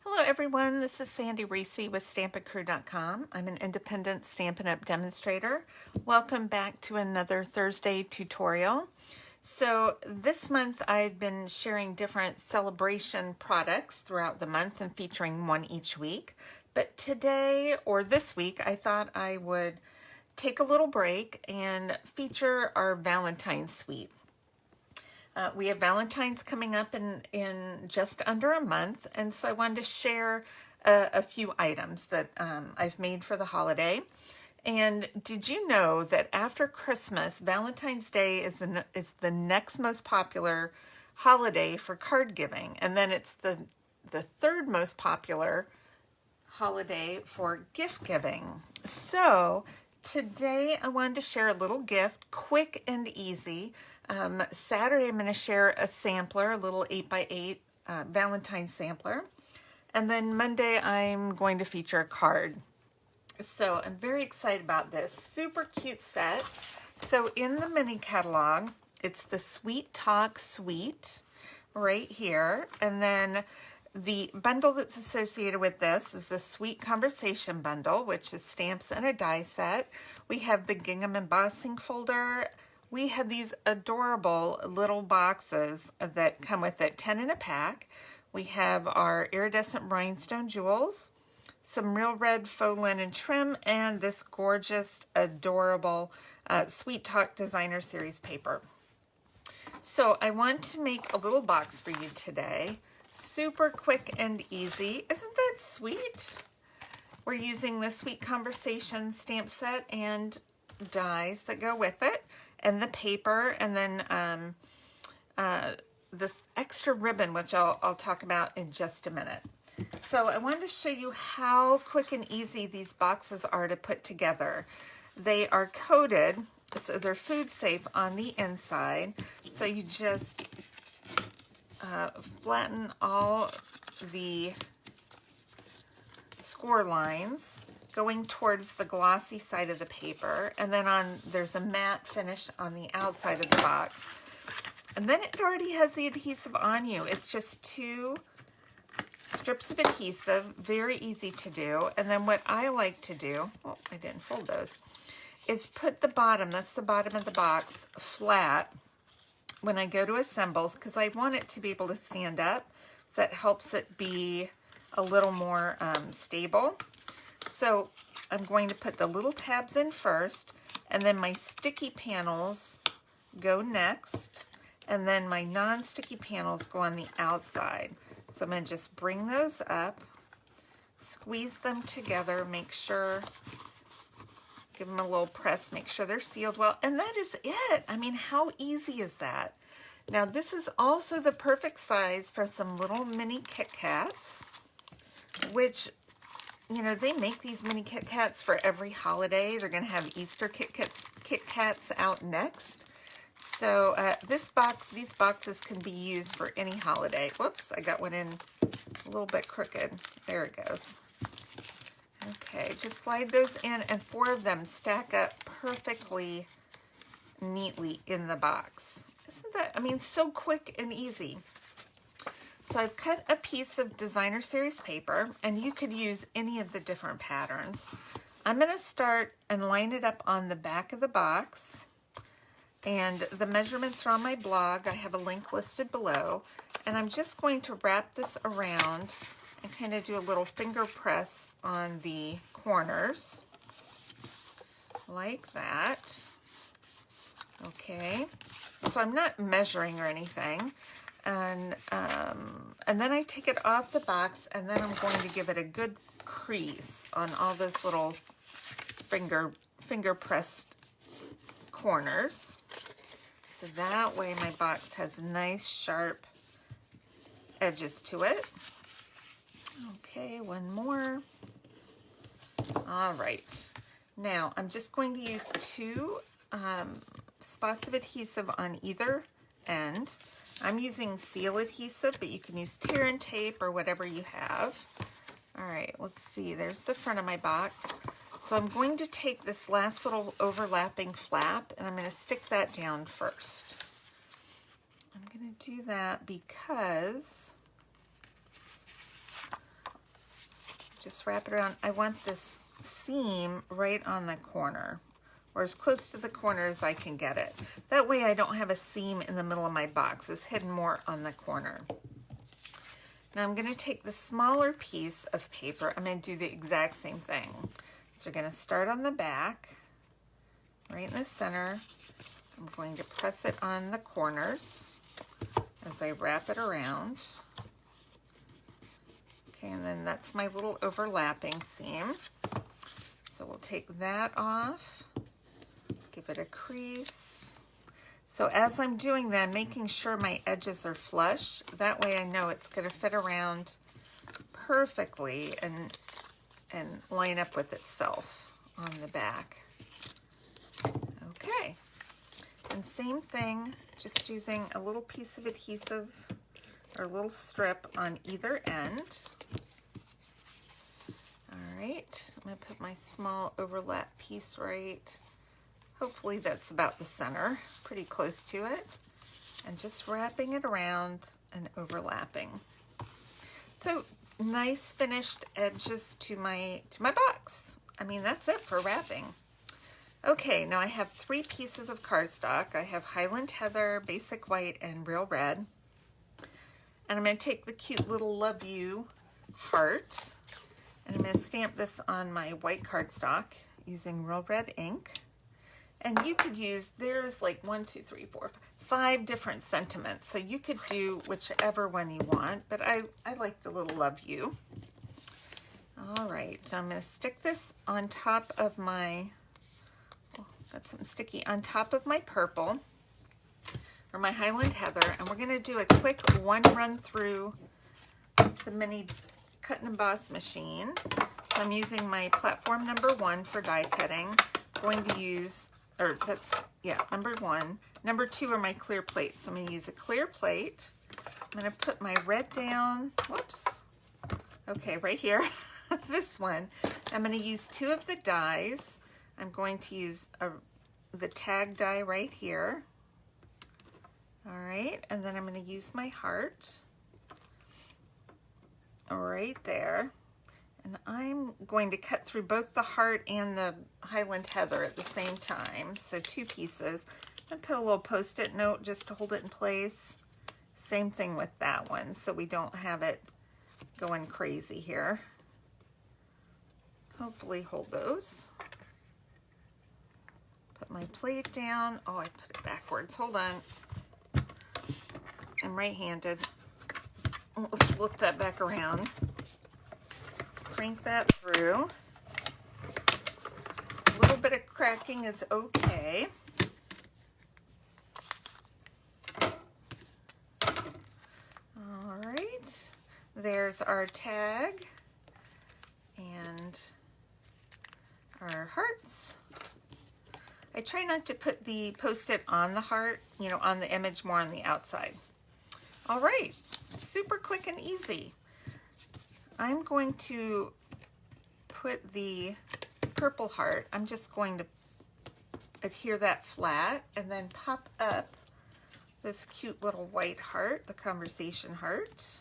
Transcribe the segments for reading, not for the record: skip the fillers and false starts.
Hello everyone, this is Sandy Reese with StampinCrew.com. I'm an independent Stampin' Up! Demonstrator. Welcome back to another Thursday tutorial. So this month I've been sharing different celebration products throughout the month and featuring one each week. But today, or this week, I thought I would take a little break and feature our Valentine's suite. We have Valentine's coming up in just under a month, and so I wanted to share a few items that I've made for the holiday. And did you know that after Christmas, Valentine's Day is the next most popular holiday for card giving, and then it's the third most popular holiday for gift giving. So today I wanted to share a little gift, quick and easy. Saturday I'm going to share a sampler, a little 8x8 Valentine sampler. And then Monday I'm going to feature a card. So I'm very excited about this. Super cute set. So in the mini catalog, it's the Sweet Talk Suite right here. And then the bundle that's associated with this is the Sweet Conversation bundle, which is stamps and a die set. We have the gingham embossing folder. We have these adorable little boxes that come with it, 10 in a pack. We have our iridescent rhinestone jewels, some real red faux linen trim, and this gorgeous, adorable Sweet Talk Designer Series paper. So I want to make a little box for you today. Super quick and easy. Isn't that sweet? We're using the Sweet Conversation stamp set and dies that go with it, and the paper, and then this extra ribbon, which I'll talk about in just a minute. So I wanted to show you how quick and easy these boxes are to put together. They are coated, so they're food safe on the inside. So you just flatten all the score lines going towards the glossy side of the paper, and then there's a matte finish on the outside of the box. And then it already has the adhesive on you. It's just 2 strips of adhesive, very easy to do. And then what I like to do, oh, I didn't fold those, is put the bottom, that's the bottom of the box, flat when I go to assembles, because I want it to be able to stand up, so that helps it be a little more stable. So I'm going to put the little tabs in first, and then my sticky panels go next, and then my non-sticky panels go on the outside. So I'm going to just bring those up, squeeze them together, make sure, give them a little press, make sure they're sealed well, and that is it. I mean, how easy is that? Now this is also the perfect size for some little mini Kit Kats, which, you know, they make these mini Kit Kats for every holiday. They're going to have Easter Kit Kats out next. So these boxes can be used for any holiday. Whoops, I got one in a little bit crooked. There it goes. Okay, just slide those in, and 4 of them stack up perfectly neatly in the box. Isn't that, I mean, so quick and easy. So I've cut a piece of Designer Series paper, and you could use any of the different patterns. I'm going to start and line it up on the back of the box, and the measurements are on my blog. I have a link listed below, and I'm just going to wrap this around and kind of do a little finger press on the corners, like that. Okay, so I'm not measuring or anything. And then I take it off the box, and then I'm going to give it a good crease on all those little finger pressed corners. So that way my box has nice sharp edges to it. Okay, one more. All right. Now I'm just going to use 2 spots of adhesive on either end. I'm using seal adhesive, but you can use tear and tape or whatever you have. All right, let's see, there's the front of my box. So I'm going to take this last little overlapping flap, and I'm going to stick that down first. I'm going to do that because just wrap it around. I want this seam right on the corner, or as close to the corner as I can get it. That way I don't have a seam in the middle of my box. It's hidden more on the corner. Now I'm going to take the smaller piece of paper. I'm going to do the exact same thing. So we're going to start on the back, right in the center. I'm going to press it on the corners as I wrap it around. Okay, and then that's my little overlapping seam. So we'll take that off, give it a crease. So as I'm doing that, I'm making sure my edges are flush. That way I know it's going to fit around perfectly and line up with itself on the back. Okay, and same thing, just using a little piece of adhesive or a little strip on either end. All right, I'm going to put my small overlap piece right. Hopefully that's about the center, pretty close to it. And just wrapping it around and overlapping. So nice finished edges to my box. I mean, that's it for wrapping. Okay, now I have 3 pieces of cardstock. I have Highland Heather, Basic White, and Real Red. And I'm going to take the cute little Love You heart, and I'm going to stamp this on my white cardstock using Real Red ink. And you could use, there's like 5 different sentiments. So you could do whichever one you want, but I like the little Love You. All right, so I'm going to stick this on top of my, got some sticky, on top of my purple, or my Highland Heather, and we're going to do a quick one run through the mini cut and emboss machine. So I'm using my platform number 1 for die cutting. I'm going to use, or that's, yeah, number 1. Number 2 are my clear plates. So I'm going to use a clear plate. I'm going to put my red down, whoops, okay, right here, this one. I'm going to use 2 of the dies. I'm going to use the tag die right here. All right, and then I'm going to use my heart right there. And I'm going to cut through both the heart and the Highland Heather at the same time. So 2 pieces. I'm going to put a little Post-it note just to hold it in place. Same thing with that one, so we don't have it going crazy here. Hopefully hold those. Put my plate down. Oh, I put it backwards. Hold on. I'm right-handed. Let's flip that back around. Crank that through. A little bit of cracking is okay. All right. There's our tag and our hearts. I try not to put the Post-it on the heart, you know, on the image, more on the outside. All right, super quick and easy. I'm going to put the purple heart, I'm just going to adhere that flat and then pop up this cute little white heart, the conversation heart.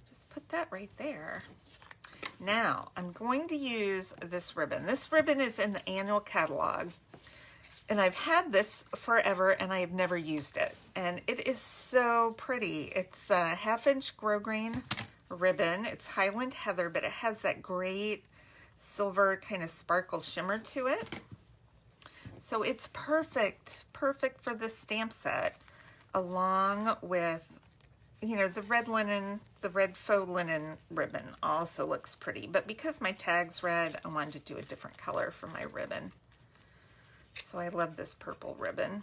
Just put that right there. Now, I'm going to use this ribbon. This ribbon is in the annual catalog, and I've had this forever, and I have never used it. And it is so pretty. It's a 1/2-inch grosgrain ribbon. It's Highland Heather, but it has that great silver kind of sparkle shimmer to it. So it's perfect for this stamp set, along with, you know, the red linen, the red faux linen ribbon also looks pretty. But because my tag's red, I wanted to do a different color for my ribbon. So I love this purple ribbon.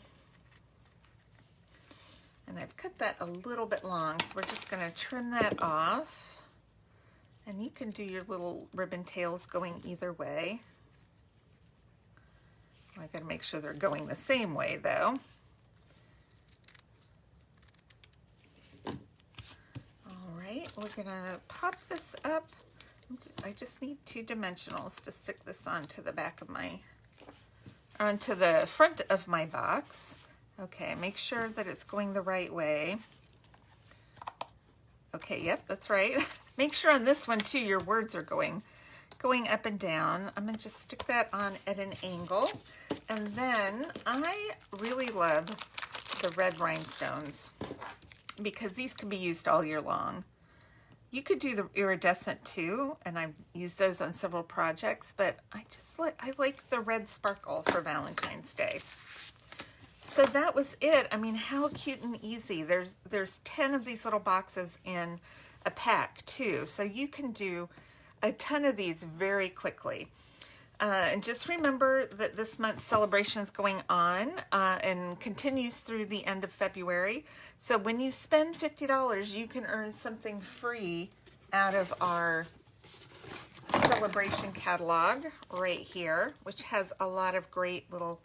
And I've cut that a little bit long, so we're just going to trim that off. And you can do your little ribbon tails going either way. I got to make sure they're going the same way though. All right, we're going to pop this up. I just need 2 dimensionals to stick this onto the back of my, onto the front of my box. Okay, make sure that it's going the right way. Okay, yep, that's right. Make sure on this one too, your words are going up and down. I'm gonna just stick that on at an angle. And then I really love the red rhinestones because these can be used all year long. You could do the iridescent too, and I've used those on several projects, but I like the red sparkle for Valentine's Day. So that was it. I mean, how cute and easy. There's 10 of these little boxes in a pack too, so you can do a ton of these very quickly. And just remember that this month's celebration is going on and continues through the end of February. So when you spend $50, you can earn something free out of our celebration catalog right here, which has a lot of great little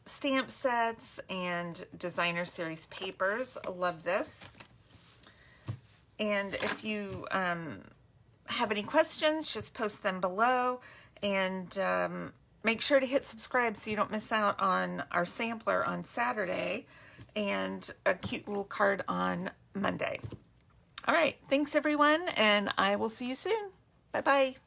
stamp sets and designer series papers. I love this. And if you have any questions, just post them below, and make sure to hit subscribe so you don't miss out on our sampler on Saturday and a cute little card on Monday. All right, thanks everyone, and I will see you soon. Bye-bye.